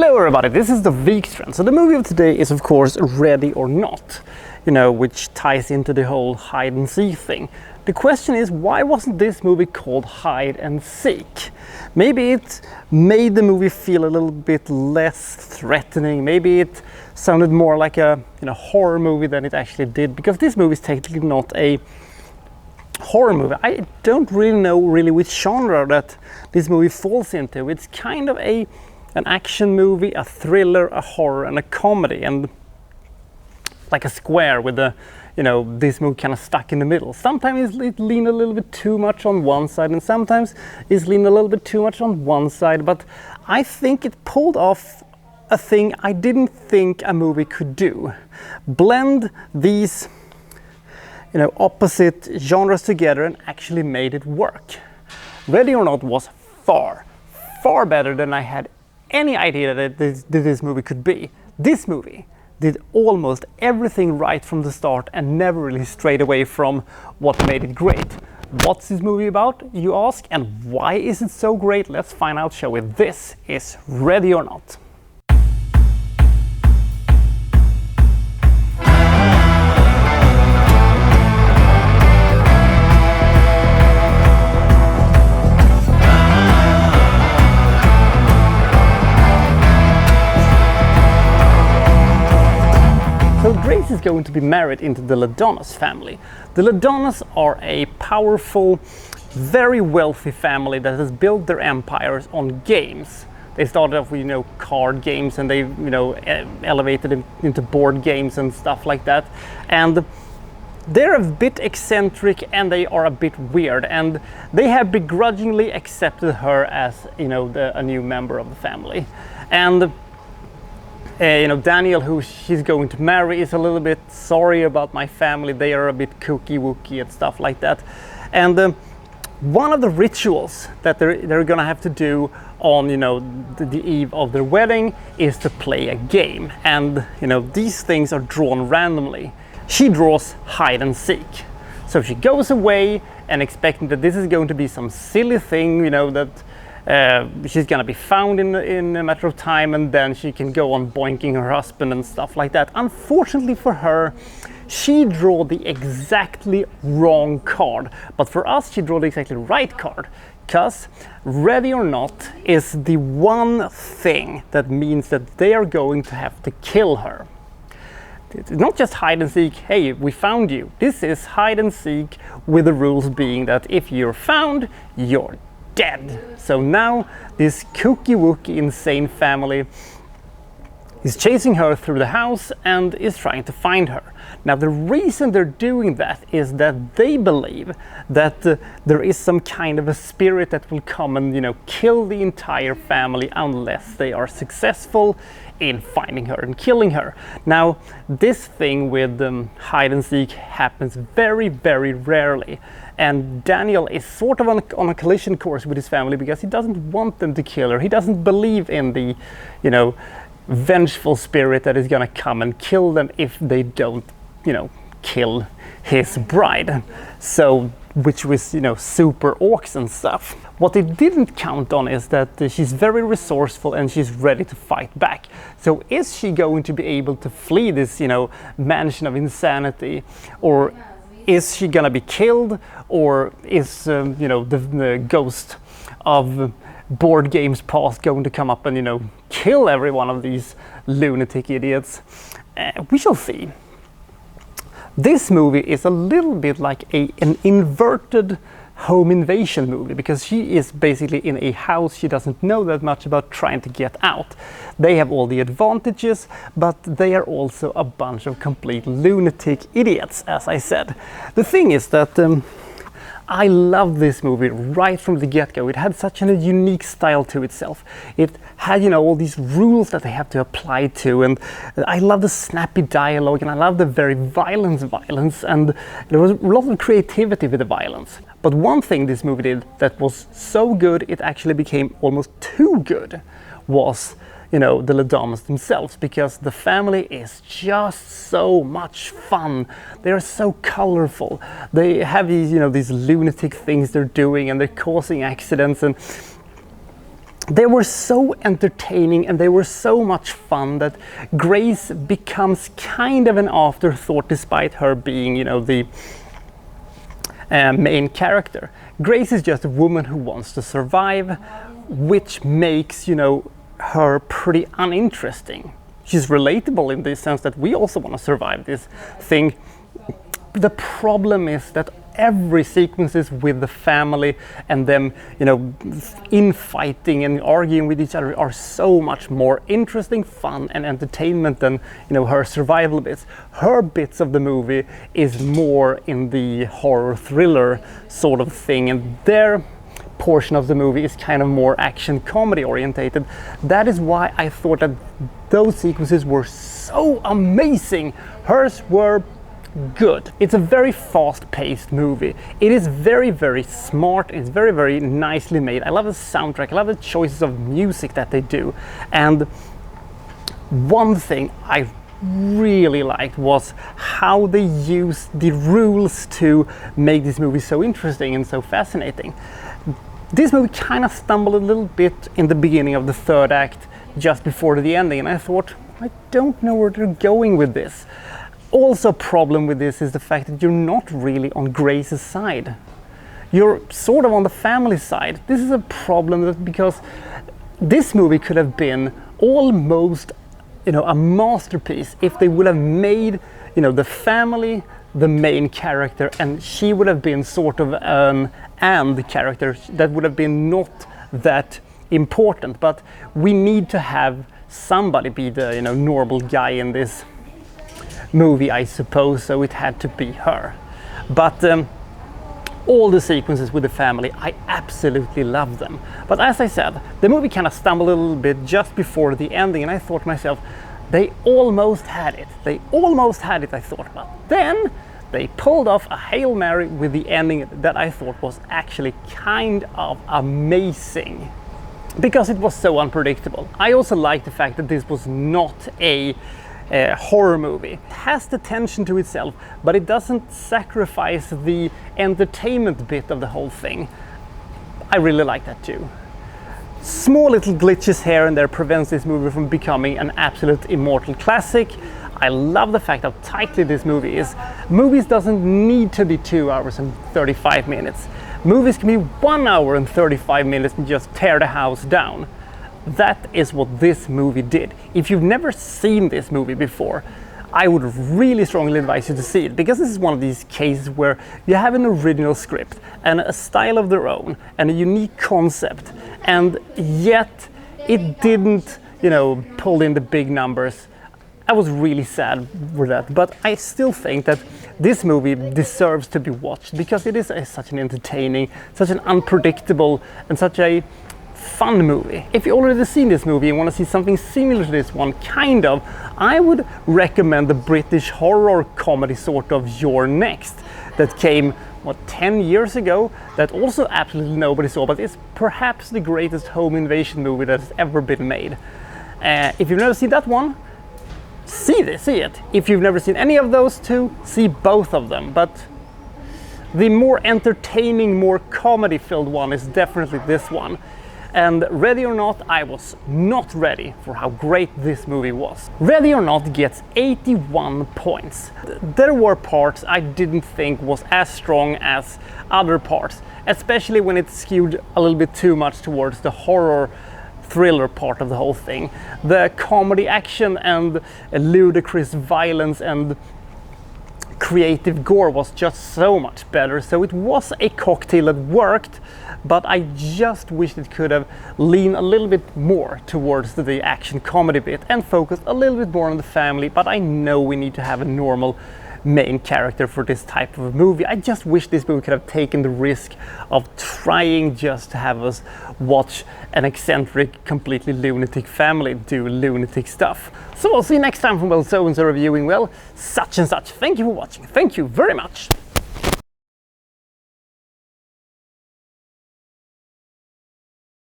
Hello everybody, this is the Wikstrand. So the movie of today is of course Ready or Not, which ties into the whole hide and seek thing. The question is, why wasn't this movie called Hide and Seek? Maybe it made the movie feel a little bit less threatening. Maybe it sounded more like a horror movie than it actually did, because this movie is technically not a horror movie. I don't really know which genre that this movie falls into. It's kind of an action movie, a thriller, a horror, and a comedy, and like a square with this movie kind of stuck in the middle. Sometimes it leaned a little bit too much on one side, and sometimes it's leaned a little bit too much on one side, but I think it pulled off a thing I didn't think a movie could do. Blend these opposite genres together and actually made it work. Ready or Not was far better than I had any idea that this movie could be. This movie did almost everything right from the start and never really strayed away from what made it great. What's this movie about, you ask, and why is it so great? Let's find out, shall we? This is Ready or Not. So Grace is going to be married into the Ladonis family. The Ladonis are a powerful, very wealthy family that has built their empires on games. They started off with card games, and they elevated them into board games and stuff like that. And they're a bit eccentric and they are a bit weird, and they have begrudgingly accepted her as a new member of the family. And Daniel, who she's going to marry, is a little bit sorry about my family. They are a bit kooky-wooky and stuff like that. And one of the rituals that they're gonna have to do on the eve of their wedding is to play a game. And these things are drawn randomly. She draws hide and seek. So she goes away and expecting that this is going to be some silly thing, that she's gonna be found in a matter of time, and then she can go on boinking her husband and stuff like that. Unfortunately for her, she drew the exactly wrong card, but for us she drew the exactly right card, because Ready or Not is the one thing that means that they are going to have to kill her. It's not just hide and seek, hey, we found you. This is hide and seek, with the rules being that if you're found, you're dead. So now this kooky-wooky insane family is chasing her through the house and is trying to find her. Now the reason they're doing that is that they believe that there is some kind of a spirit that will come and kill the entire family unless they are successful in finding her and killing her. Now this thing with hide and seek happens very rarely, and Daniel is sort of on a collision course with his family because he doesn't want them to kill her. He doesn't believe in the vengeful spirit that is gonna come and kill them if they don't kill his bride. So which was super orcs and stuff. What they didn't count on is that she's very resourceful and she's ready to fight back. So is she going to be able to flee this mansion of insanity, or is she gonna be killed, or is the ghost of board games past going to come up and kill every one of these lunatic idiots? We shall see. This movie is a little bit like an inverted home invasion movie, because she is basically in a house she doesn't know that much about, trying to get out. They have all the advantages, but they are also a bunch of complete lunatic idiots, as I said. The thing is that I love this movie right from the get-go. It had such a unique style to itself. It had, all these rules that they have to apply to, and I love the snappy dialogue, and I love the very violence, and there was a lot of creativity with the violence. But one thing this movie did that was so good it actually became almost too good was the Ladonis themselves, because the family is just so much fun. They're so colorful. They have these, these lunatic things they're doing, and they're causing accidents, and they were so entertaining and they were so much fun that Grace becomes kind of an afterthought despite her being, you know, the main character. Grace is just a woman who wants to survive, which makes, you know, her pretty uninteresting. She's relatable in the sense that we also want to survive this thing. The problem is that every sequences with the family and them, you know, infighting and arguing with each other are so much more interesting, fun and entertainment than, you know, her survival bits. Her bits of the movie is more in the horror thriller sort of thing, and their portion of the movie is kind of more action comedy orientated. That is why I thought that those sequences were so amazing. Hers were good. It's a very fast-paced movie. It is very, very smart. It's very, very nicely made. I love the soundtrack. I love the choices of music that they do. And one thing I really liked was how they used the rules to make this movie so interesting and so fascinating. This movie kind of stumbled a little bit in the beginning of the third act, just before the ending, and I thought, I don't know where they're going with this. Also, problem with this is the fact that you're not really on Grace's side. You're sort of on the family side. This is a problem because this movie could have been almost, you know, a masterpiece if they would have made, you know, the family the main character, and she would have been sort of an and character that would have been not that important. But we need to have somebody be the, you know, normal guy in this movie, I suppose, so it had to be her. But all the sequences with the family, I absolutely love them. But as I said, the movie kind of stumbled a little bit just before the ending, and I thought to myself, they almost had it. They almost had it, I thought. But then they pulled off a Hail Mary with the ending that I thought was actually kind of amazing, because it was so unpredictable. I also like the fact that this was not a horror movie. It has the tension to itself, but it doesn't sacrifice the entertainment bit of the whole thing. I really like that too. Small little glitches here and there prevents this movie from becoming an absolute immortal classic. I love the fact how tightly this movie is. Movies doesn't need to be 2 hours and 35 minutes. Movies can be 1 hour and 35 minutes and just tear the house down. That is what this movie did. If you've never seen this movie before, I would really strongly advise you to see it, because this is one of these cases where you have an original script and a style of their own and a unique concept, and yet it didn't, you know, pull in the big numbers. I was really sad with that, but I still think that this movie deserves to be watched because it is such an entertaining, such an unpredictable, and such a fun movie. If you've already seen this movie and want to see something similar to this one, kind of, I would recommend the British horror comedy sort of You're Next that came, what, 10 years ago, that also absolutely nobody saw, but it's perhaps the greatest home invasion movie that has ever been made. If you've never seen that one, see it. If you've never seen any of those two, see both of them. But the more entertaining, more comedy-filled one is definitely this one. And Ready or Not, I was not ready for how great this movie was. Ready or Not gets 81 points. There were parts I didn't think was as strong as other parts, especially when it skewed a little bit too much towards the horror thriller part of the whole thing. The comedy action and ludicrous violence and creative gore was just so much better, so it was a cocktail that worked, but I just wished it could have leaned a little bit more towards the action comedy bit and focused a little bit more on the family. But I know we need to have a normal main character for this type of a movie. I just wish this movie could have taken the risk of trying just to have us watch an eccentric, completely lunatic family do lunatic stuff. So I'll see you next time from Well So and So reviewing, well, such and such. Thank you for watching. Thank you very much.